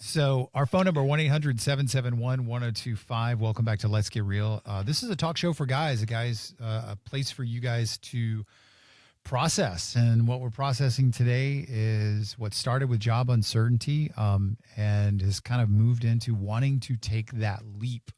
So our phone number, 1-800-771-1025. Welcome back to Let's Get Real. This is a talk show for guys, a place for you guys to process. And what we're processing today is what started with job uncertainty and has kind of moved into wanting to take that leap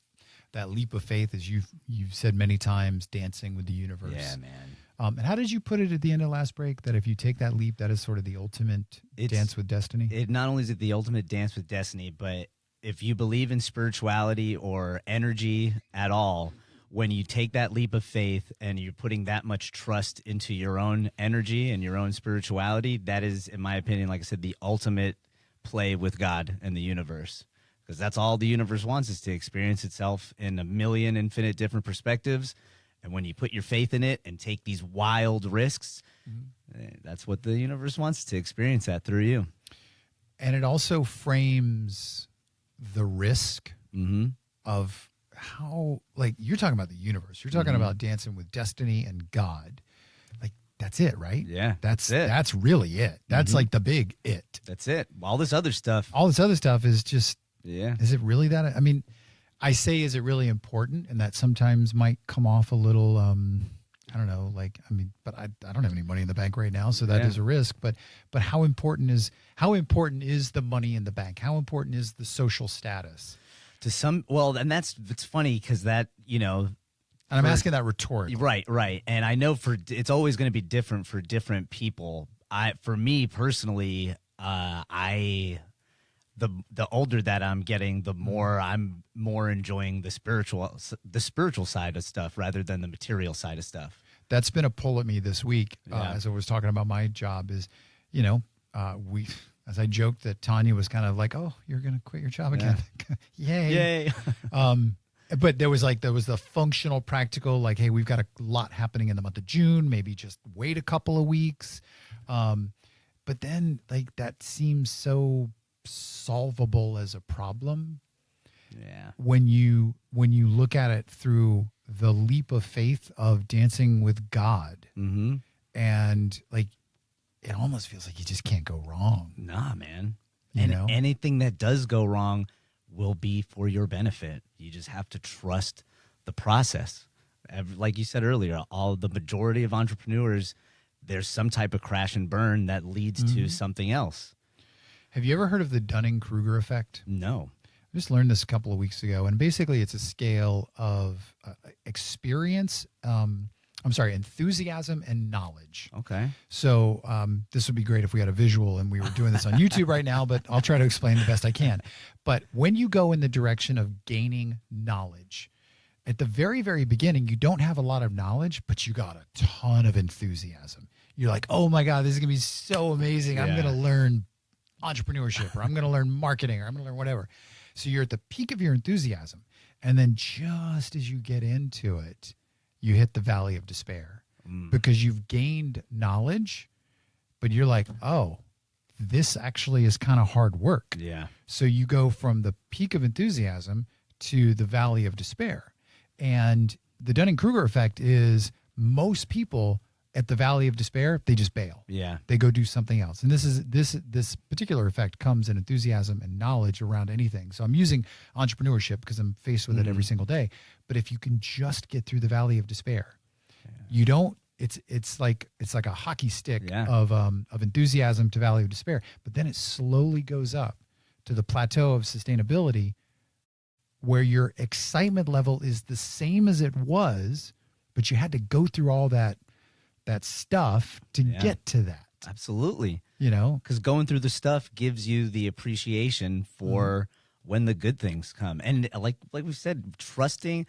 of faith, as you've said many times, dancing with the universe. Yeah, man. And how did you put it at the end of last break, that if you take that leap, that is sort of the ultimate dance with destiny? It not only is it the ultimate dance with destiny, but if you believe in spirituality or energy at all, when you take that leap of faith and you're putting that much trust into your own energy and your own spirituality, that is, in my opinion, like I said, the ultimate play with God and the universe. Because that's all the universe wants, is to experience itself in a million infinite different perspectives. And when you put your faith in it and take these wild risks, that's what the universe wants, to experience that through you. And it also frames the risk of how, like, you're talking about the universe. You're talking about dancing with destiny and God. Like, that's it, right? Yeah, That's it. That's really it. That's like the big it. That's it. All this other stuff. All this other stuff is just, Yeah. is it really that? I mean, I say, is it really important? And that sometimes might come off a little, I don't know, like, I mean, but I don't have any money in the bank right now, so that is a risk. But how important is the money in the bank? How important is the social status? To some, well, and it's funny because that, And I'm asking that rhetorically. Right. And I know it's always going to be different for different people. For me personally, the older that I'm getting, the more I'm enjoying the spiritual side of stuff rather than the material side of stuff. That's been a pull at me this week as I was talking about my job. Is, as I joked that Tanya was kind of like, "Oh, you're going to quit your job again, yay!" But there was the functional, practical, like, hey, we've got a lot happening in the month of June. Maybe just wait a couple of weeks. But then, like, that seems so solvable as a problem. Yeah. When you look at it through the leap of faith of dancing with God, and like, it almost feels like you just can't go wrong. Nah, man. You And know? anything that does go wrong will be for your benefit. You just have to trust the process. Like you said earlier, the majority of entrepreneurs, there's some type of crash and burn that leads to something else. Have you ever heard of the Dunning-Kruger effect? No. I just learned this a couple of weeks ago, and basically it's a scale of enthusiasm and knowledge. Okay. So this would be great if we had a visual and we were doing this on YouTube right now, but I'll try to explain the best I can. But when you go in the direction of gaining knowledge, at the very, very beginning, you don't have a lot of knowledge, but you got a ton of enthusiasm. You're like, oh my God, this is going to be so amazing. I'm going to learn entrepreneurship, or I'm going to learn marketing, or I'm going to learn whatever. So you're at the peak of your enthusiasm. And then just as you get into it, you hit the valley of despair because you've gained knowledge, but you're like, oh, this actually is kind of hard work. Yeah. So you go from the peak of enthusiasm to the valley of despair. And the Dunning-Kruger effect is most people at the valley of despair, they just bail. Yeah. They go do something else. And this particular effect comes in enthusiasm and knowledge around anything. So I'm using entrepreneurship because I'm faced with it every single day. But if you can just get through the valley of despair, you don't, it's like a hockey stick of enthusiasm to valley of despair. But then it slowly goes up to the plateau of sustainability where your excitement level is the same as it was, but you had to go through all that stuff to get to that. Absolutely. Because going through the stuff gives you the appreciation for when the good things come. And like we said, trusting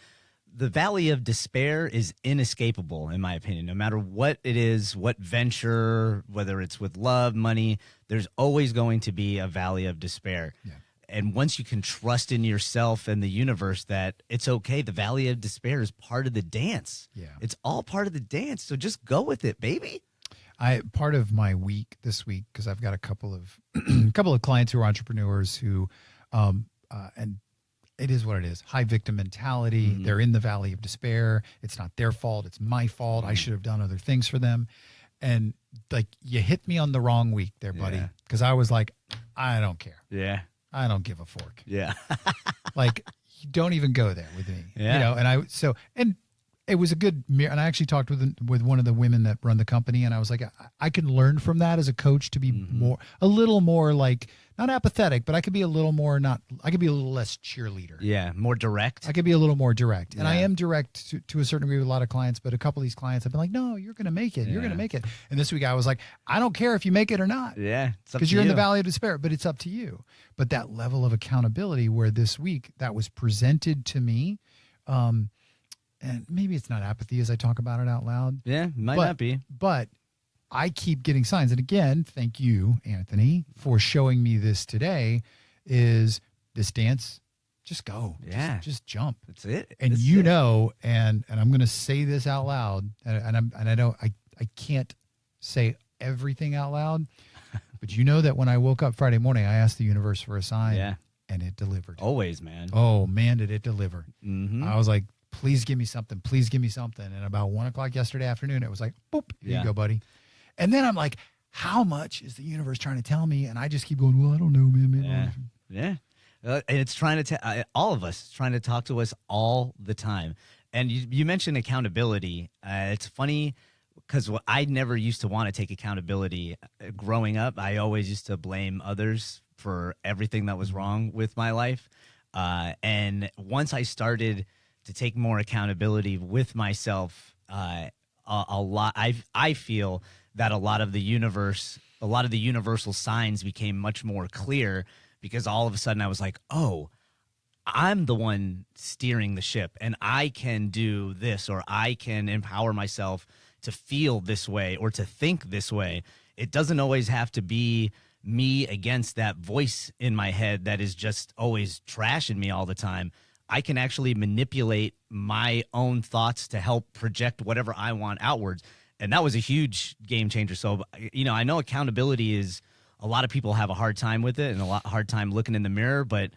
the valley of despair is inescapable, in my opinion. No matter what it is, what venture, whether it's with love, money, there's always going to be a valley of despair. Yeah. And once you can trust in yourself and the universe that it's okay, the valley of despair is part of the dance. Yeah. It's all part of the dance. So just go with it, baby. Part of my week this week, because I've got a couple of clients who are entrepreneurs who, and it is what it is. High victim mentality. They're in the valley of despair. It's not their fault. It's my fault. I should have done other things for them. And like, you hit me on the wrong week there, buddy. Because I was like, I don't care. Yeah. I don't give a fork. Yeah. Like, don't even go there with me. Yeah. You know, and it was a good mirror. And I actually talked with one of the women that run the company, and I was like, I can learn from that as a coach to be a little more like, not apathetic, but I could be a little more I could be a little less cheerleader. Yeah. More direct. I could be a little more direct. And I Yeah. am direct to a certain degree with a lot of clients, but a couple of these clients have been like, no, you're going to make it. You're going to make it. And this week I was like, I don't care if you make it or not. Yeah. Because you're in the valley of despair, but it's up to you. But that level of accountability where this week that was presented to me, and maybe it's not apathy as I talk about it out loud. Yeah. Might not be. But I keep getting signs. And again, thank you, Anthony, for showing me this today, is this dance. Just go. Yeah. Just jump. That's it. And That's you it. know, and I'm going to say this out loud, and I can't say everything out loud, but you know that when I woke up Friday morning, I asked the universe for a sign, Yeah. and it delivered. Always, man. Oh man, did it deliver? Mm-hmm. I was like, please give me something. Please give me something. And about 1:00 yesterday afternoon, it was like, boop, here you go, buddy. And then I'm like, how much is the universe trying to tell me? And I just keep going, well, I don't know, man. Yeah. Yeah. And it's trying to all of us, trying to talk to us all the time. And you mentioned accountability. It's funny because I never used to want to take accountability. Growing up, I always used to blame others for everything that was wrong with my life. And once I started to take more accountability with myself, a lot, I feel that a lot of the universal signs became much more clear, because all of a sudden I was like, oh, I'm the one steering the ship, and I can do this, or I can empower myself to feel this way or to think this way. It doesn't always have to be me against that voice in my head that is just always trashing me all the time. I can actually manipulate my own thoughts to help project whatever I want outwards. And that was a huge game changer. So, I know accountability is, a lot of people have a hard time with it and hard time looking in the mirror, but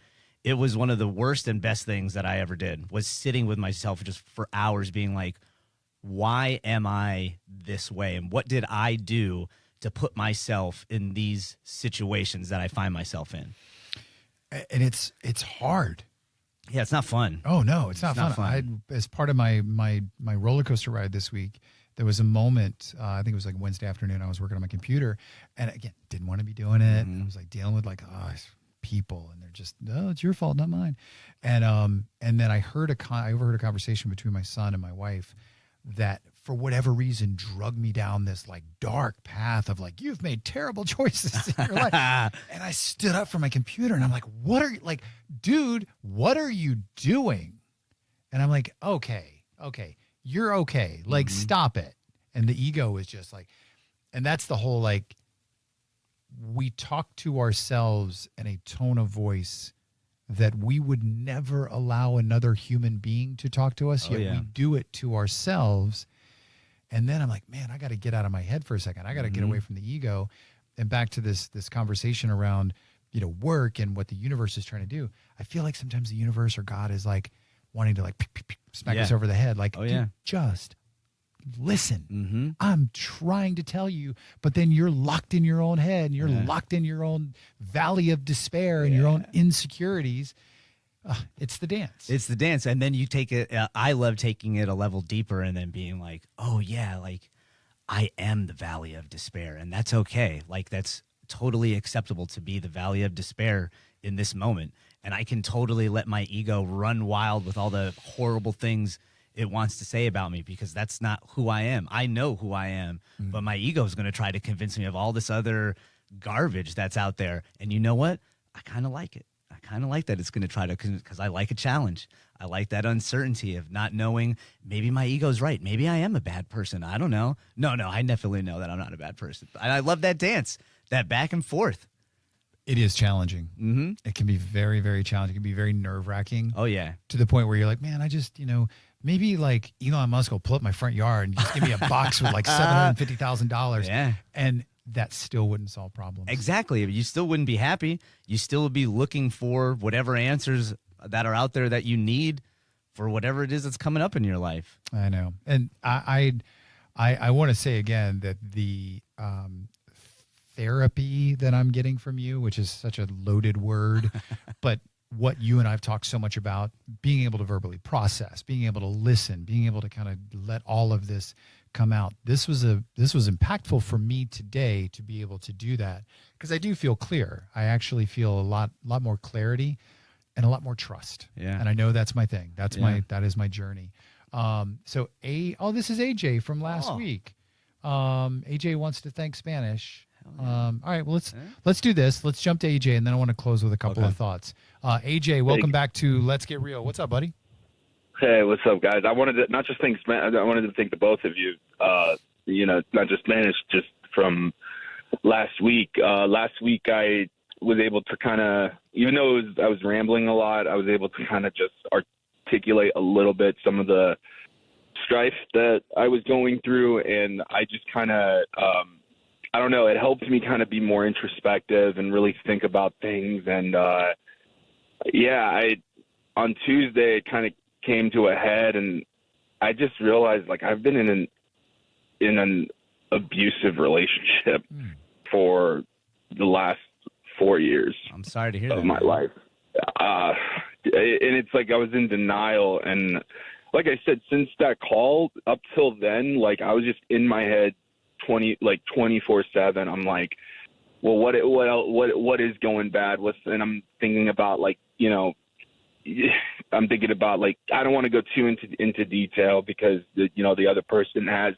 it was one of the worst and best things that I ever did, was sitting with myself just for hours being like, why am I this way? And what did I do to put myself in these situations that I find myself in? And it's hard. Yeah, it's not fun. Oh no, it's not fun. As part of my roller coaster ride this week, there was a moment, I think it was like Wednesday afternoon, I was working on my computer, and again, didn't want to be doing it. I was like dealing with people, and they're just, no, it's your fault, not mine. And then I overheard a conversation between my son and my wife that for whatever reason drug me down this like dark path of like, you've made terrible choices in your life. And I stood up from my computer and I'm like, dude, what are you doing? And I'm like, okay, you're okay. Like, stop it. And the ego is just like, and that's the whole, like, we talk to ourselves in a tone of voice that we would never allow another human being to talk to us. Yet we do it to ourselves. And then I'm like, man, I got to get out of my head for a second. I got to get away from the ego and back to this conversation around, work and what the universe is trying to do. I feel like sometimes the universe or God is like wanting to like smack us over the head. Like, dude, just listen. I'm trying to tell you, but then you're locked in your own head and you're locked in your own valley of despair and your own insecurities. It's the dance. It's the dance. And then you take it. I love taking it a level deeper and then being like, oh yeah, like I am the valley of despair, and that's okay. Like, that's totally acceptable to be the valley of despair in this moment. And I can totally let my ego run wild with all the horrible things it wants to say about me, because that's not who I am. I know who I am, but my ego is going to try to convince me of all this other garbage that's out there. And you know what? I kind of like it. I kind of like that it's going to try to, because I like a challenge. I like that uncertainty of not knowing. Maybe my ego's right. Maybe I am a bad person. I don't know. No, I definitely know that I'm not a bad person. And I love that dance, that back and forth. It is challenging. It can be very, very challenging. It can be very nerve-wracking. Oh, yeah. To the point where you're like, man, I just, maybe like Elon Musk will pull up my front yard and just give me a box with like $750,000. Yeah. And that still wouldn't solve problems. Exactly. You still wouldn't be happy. You still would be looking for whatever answers that are out there that you need for whatever it is that's coming up in your life. I know. And I want to say again that the therapy that I'm getting from you, which is such a loaded word, but what you and I've talked so much about, being able to verbally process, being able to listen, being able to kind of let all of this come out. This was impactful for me today to be able to do that, because I do feel clear. I actually feel a lot more clarity and a lot more trust. Yeah. And I know that's my thing. That is my journey. So this is AJ from last week. AJ wants to thank Spanish. All right, well, let's do this. Let's jump to AJ, and then I want to close with a couple of thoughts. AJ, welcome back to Let's Get Real. What's up, buddy? Hey, what's up, guys? I wanted to not just thank I wanted to thank the both of you. Not just Spanish, just from last week. Last week, I was able to kind of, even though I was rambling a lot, I was able to kind of just articulate a little bit some of the strife that I was going through, and I just kind of, I don't know, it helped me kind of be more introspective and really think about things. And on Tuesday it kind of came to a head, and I just realized, like, I've been in an abusive relationship for the last 4 years. I'm sorry to hear of that, my life. And it's like I was in denial, and like I said, since that call up till then, like, I was just in my head 24/7. I'm like, well, what is going bad? And I'm thinking about, like, I'm thinking about, like, I don't want to go too into detail, because the other person has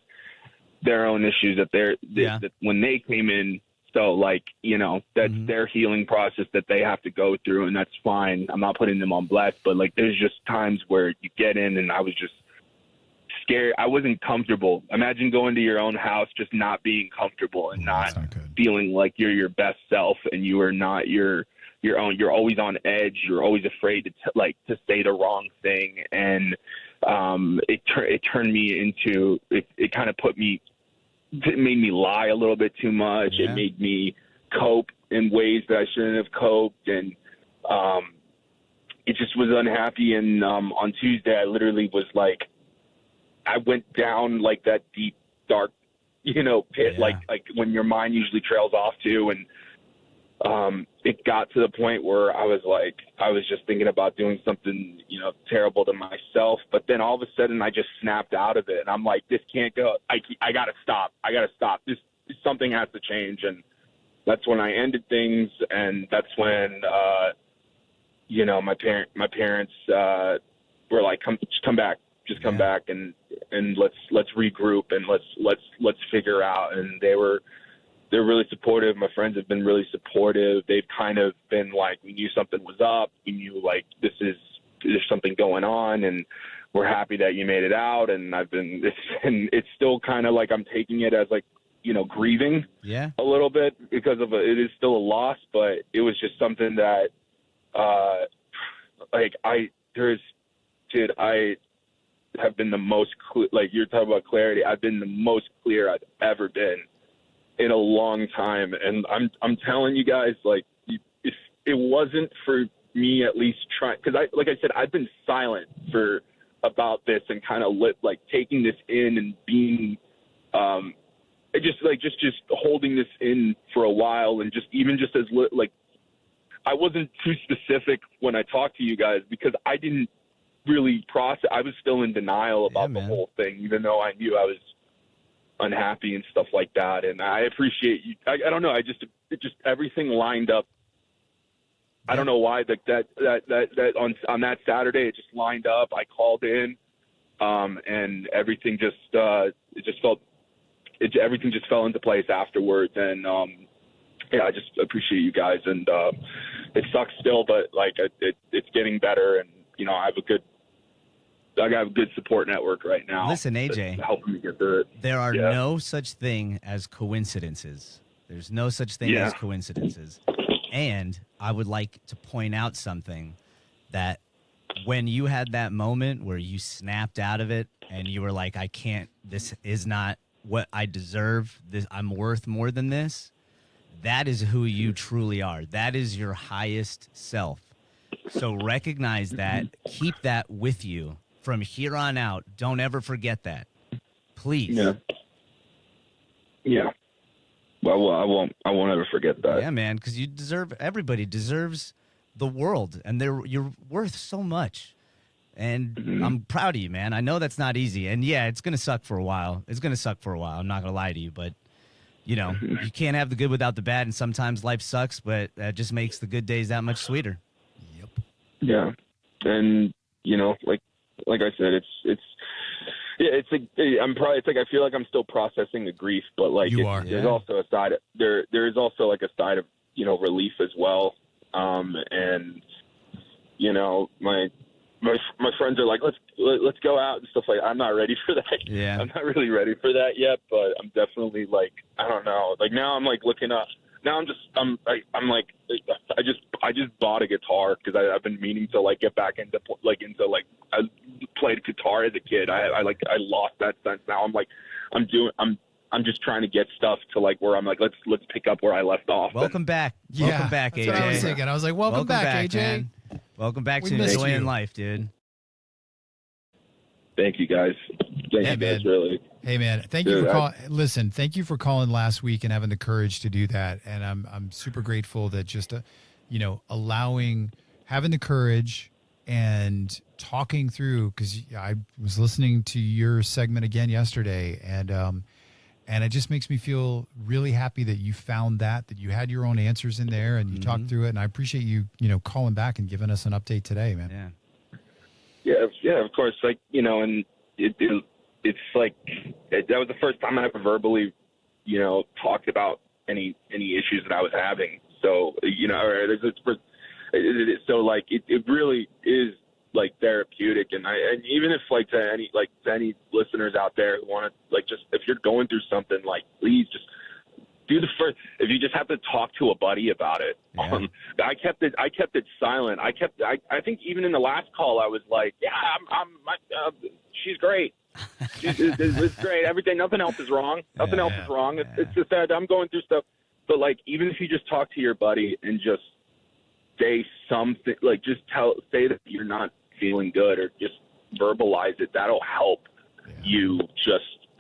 their own issues that when they came in. So, like, that's their healing process that they have to go through, and that's fine. I'm not putting them on blast, but, like, there's just times where you get in, and I was just scared. I wasn't comfortable. Imagine going to your own house, just not being comfortable and not feeling like you're your best self, and you are not your own. You're always on edge. You're always afraid to say the wrong thing, and it turned me into it. Kind of it made me lie a little bit too much. Yeah. It made me cope in ways that I shouldn't have coped, and it just was unhappy. And on Tuesday, I literally was like, I went down like that deep, dark, pit, like when your mind usually trails off to. And it got to the point where I was just thinking about doing something, terrible to myself. But then all of a sudden I just snapped out of it, and I'm like, this can't go. I gotta stop. This something has to change. And that's when I ended things. And that's when, my parents were like, come back. Just come back and let's regroup and let's figure out. And they're really supportive. My friends have been really supportive. They've kind of been like, we knew something was up. We knew, like, there's something going on, and we're happy that you made it out. And it's still kind of like I'm taking it as, like, grieving a little bit, because it is still a loss, but it was just something that, I have been the most like, you're talking about clarity. I've been the most clear I've ever been in a long time. And I'm telling you guys, like, if it wasn't for me at least trying, because like I said, I've been silent for about this and kind of taking this in and being, just holding this in for a while, and I wasn't too specific when I talked to you guys, because I didn't really process. I was still in denial about the whole thing, even though I knew I was unhappy and stuff like that. And I appreciate you. I don't know. It just everything lined up. Yeah. I don't know why that on that Saturday, it just lined up. I called in, and everything everything just fell into place afterwards. And, I just appreciate you guys. And, it sucks still, but, like, it's getting better. And, I have a good support network right now. Listen, AJ, helping me get through it. There are no such thing as coincidences. There's no such thing as coincidences. And I would like to point out something, that when you had that moment where you snapped out of it and you were like, this is not what I deserve. I'm worth more than this. That is who you truly are. That is your highest self. So recognize that. Keep that with you from here on out. Don't ever forget that. Please. Yeah. I won't ever forget that. Yeah, man, because everybody deserves the world, and you're worth so much. And I'm proud of you, man. I know that's not easy. And yeah, it's going to suck for a while. I'm not going to lie to you, but you know, you can't have the good without the bad. And sometimes life sucks, but that just makes the good days that much sweeter. Yep. Yeah. And you know, like I said, it's I feel like I'm still processing the grief, but like there's also a side there is also like a side of, you know, relief as well. And you know, my friends are like, let's go out and stuff like that. I'm not ready for that. Yeah. I'm not really ready for that yet, but I'm definitely like, I don't know. Like now I'm like looking up. Now I just bought a guitar because I've been meaning to like get back into I played guitar as a kid. I lost that sense. Now I'm just trying to get stuff to like where I'm like, let's pick up where I left off. Welcome back. Yeah, welcome back, AJ. That's what I was thinking. I was like, welcome back, AJ. Man. Welcome back We to missed enjoying you. life, dude. Thank you guys. Thank you guys, really. Hey man, thank you for calling. Listen, thank you for calling last week and having the courage to do that. And I'm super grateful that just you know, having the courage and talking through, because I was listening to your segment again yesterday, and it just makes me feel really happy that you found that you had your own answers in there and you talked through it. And I appreciate you know, calling back and giving us an update today, man. Yeah, of course. Like, you know, and it's like that was the first time I ever verbally, you know, talked about any issues that I was having. So, you know, so like it really is like therapeutic, and even if like to any listeners out there who want to, like, just if you're going through something, like, please just do the first. If you just have to talk to a buddy about it. Yeah. I kept it silent. I think even in the last call I was like, yeah, she's great. It's great. Everything, nothing else is wrong. Nothing else is wrong. It's just that I'm going through stuff. But like, even if you just talk to your buddy and just say something, like just say that you're not feeling good, or just verbalize it, that'll help you.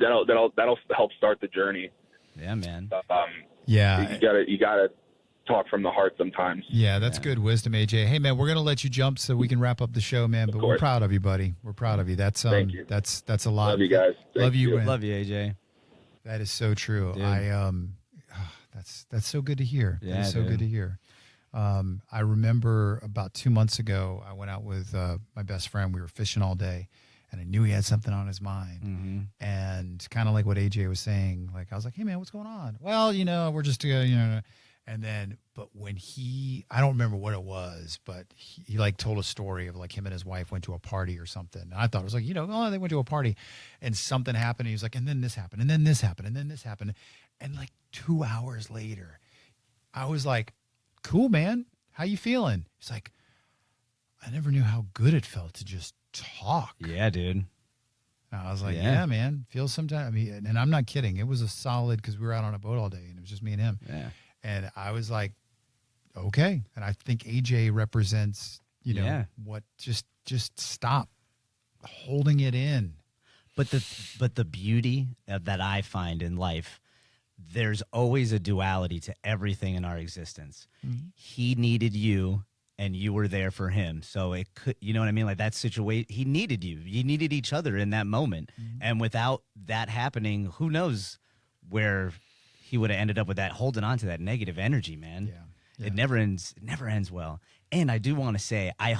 That'll help start the journey. Yeah, man. You gotta talk from the heart sometimes. Yeah, that's good wisdom, AJ. Hey man, we're gonna let you jump so we can wrap up the show, man. But we're proud of you, buddy. We're proud of you. That's Thank you. That's a lot. Love you guys. Love you, man. Love you, AJ. That is so true. Dude. That's so good to hear. Yeah, that is so good to hear. I remember about 2 months ago, I went out with my best friend. We were fishing all day, and I knew he had something on his mind. Mm-hmm. And kind of like what AJ was saying, like, I was like, hey man, what's going on? Well, you know, we're just, you know, and then, but when I don't remember what it was, but he like told a story of like him and his wife went to a party or something. And I thought it was like, you know, oh, they went to a party and something happened. And he was like, and then this happened, and then this happened, and then this happened. And like 2 hours later, I was like, cool, man. How you feeling? He's like, I never knew how good it felt to just talk. Yeah, dude. And I was like, yeah, man. Feels sometimes. I mean, and I'm not kidding. It was a solid, because we were out on a boat all day and it was just me and him. Yeah. And I was like, okay. And I think AJ represents, you know, what just stop holding it in. But the beauty that I find in life, there's always a duality to everything in our existence. Mm-hmm. He needed you, and you were there for him. So it could, you know what I mean? Like that situation, he needed you. You needed each other in that moment. Mm-hmm. And without that happening, who knows where he would have ended up with that, holding on to that negative energy, man. Yeah. It never ends. It never ends well. And I do want to say, I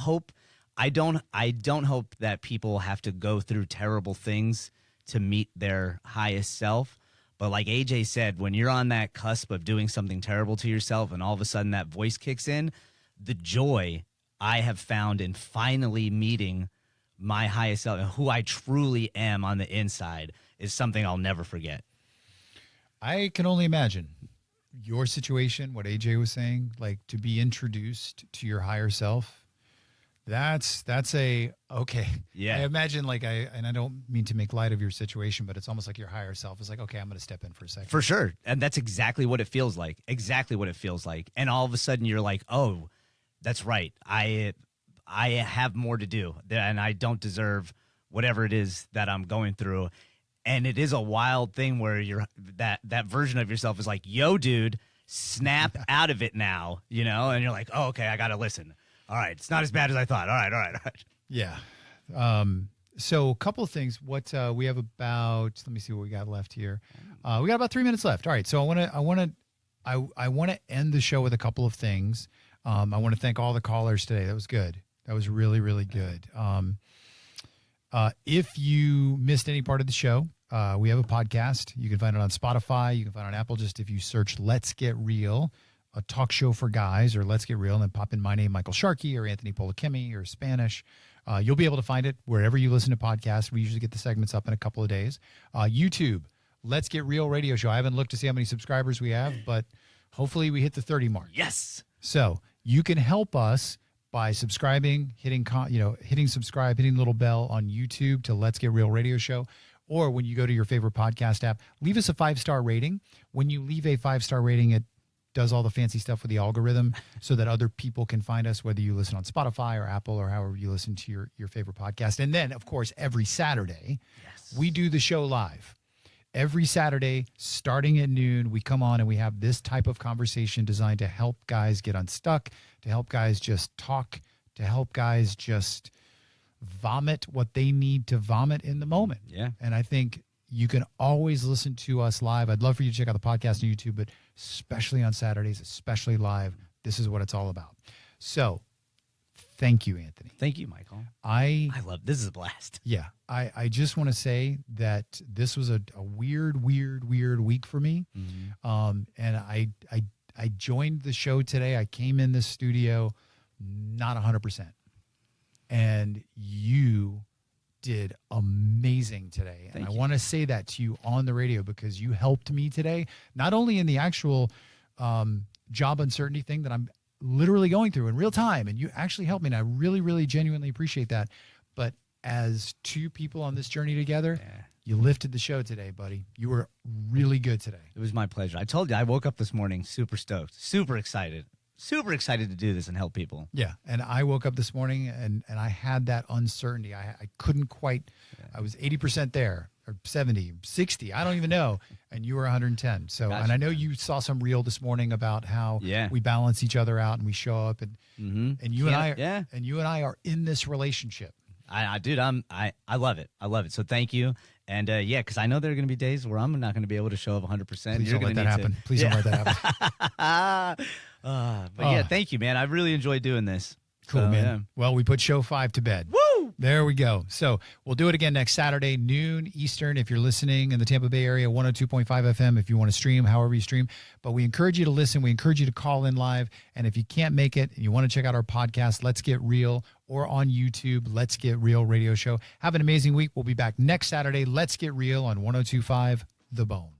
don't hope that people have to go through terrible things to meet their highest self. But like AJ said, when you're on that cusp of doing something terrible to yourself and all of a sudden that voice kicks in, the joy I have found in finally meeting my highest self and who I truly am on the inside is something I'll never forget. I can only imagine your situation, what AJ was saying, like to be introduced to your higher self. That's okay. Yeah. I imagine and I don't mean to make light of your situation, but it's almost like your higher self is like, okay, I'm going to step in for a second. For sure. And that's exactly what it feels like. Exactly what it feels like. And all of a sudden you're like, oh, that's right. I have more to do and I don't deserve whatever it is that I'm going through. And it is a wild thing where that version of yourself is like, yo, dude, snap out of it now, and you're like, oh, okay, I got to listen. All right. It's not as bad as I thought. All right. Yeah. So a couple of things. What we have about, let me see what we got left here. We got about 3 minutes left. All right. So I want to end the show with a couple of things. I want to thank all the callers today. That was good. That was really, really good. If you missed any part of the show, we have a podcast. You can find it on Spotify. You can find it on Apple. Just if you search Let's Get Real, a talk show for guys, or Let's Get Real, and then pop in my name, Michael Sharkey, or Anthony Polachemi, or Spanish. You'll be able to find it wherever you listen to podcasts. We usually get the segments up in a couple of days. YouTube, Let's Get Real radio show. I haven't looked to see how many subscribers we have, but hopefully we hit the 30 mark. Yes. So you can help us by subscribing, hitting subscribe, hitting the little bell on YouTube to Let's Get Real radio show. Or when you go to your favorite podcast app, leave us a 5-star rating. When you leave a 5-star rating, it does all the fancy stuff with the algorithm so that other people can find us, whether you listen on Spotify or Apple or however you listen to your favorite podcast. And then, of course, every Saturday, we do the show live. Every Saturday, starting at noon, we come on and we have this type of conversation designed to help guys get unstuck, to help guys just talk, to help guys just vomit what they need to vomit in the moment. Yeah. And I think you can always listen to us live. I'd love for you to check out the podcast on YouTube, but especially on Saturdays, especially live, this is what it's all about. So thank you, Anthony. Thank you, Michael. I love this. Is a blast. Yeah. I just want to say that this was a weird week for me. Mm-hmm. And I joined the show today. I came in this studio not 100%. And you did amazing today. And I want to say that to you on the radio because you helped me today, not only in the actual job uncertainty thing that I'm literally going through in real time, and you actually helped me, and I really, really genuinely appreciate that. But as two people on this journey together, you lifted the show today, buddy. You were really good today. It was my pleasure. I told you, I woke up this morning super stoked, super excited to do this and help people. Yeah. And I woke up this morning and I had that uncertainty. I couldn't quite, I was 80% there, or 70, 60, I don't even know. And you were 110. So, Gotcha. And I know you saw some reel this morning about how we balance each other out and we show up and you and I are in this relationship. Dude, I love it. I love it. So thank you. And because I know there are going to be days where I'm not going to be able to show up 100%. Please don't let that happen. Please don't let that happen. Thank you, man. I really enjoyed doing this. Cool, so, man. Yeah. Well, we put show 5 to bed. Woo! There we go. So we'll do it again next Saturday, noon Eastern, if you're listening in the Tampa Bay area, 102.5 FM, if you want to stream, however you stream. But we encourage you to listen. We encourage you to call in live. And if you can't make it and you want to check out our podcast, Let's Get Real, or on YouTube, Let's Get Real radio show. Have an amazing week. We'll be back next Saturday. Let's Get Real on 102.5 The Bone.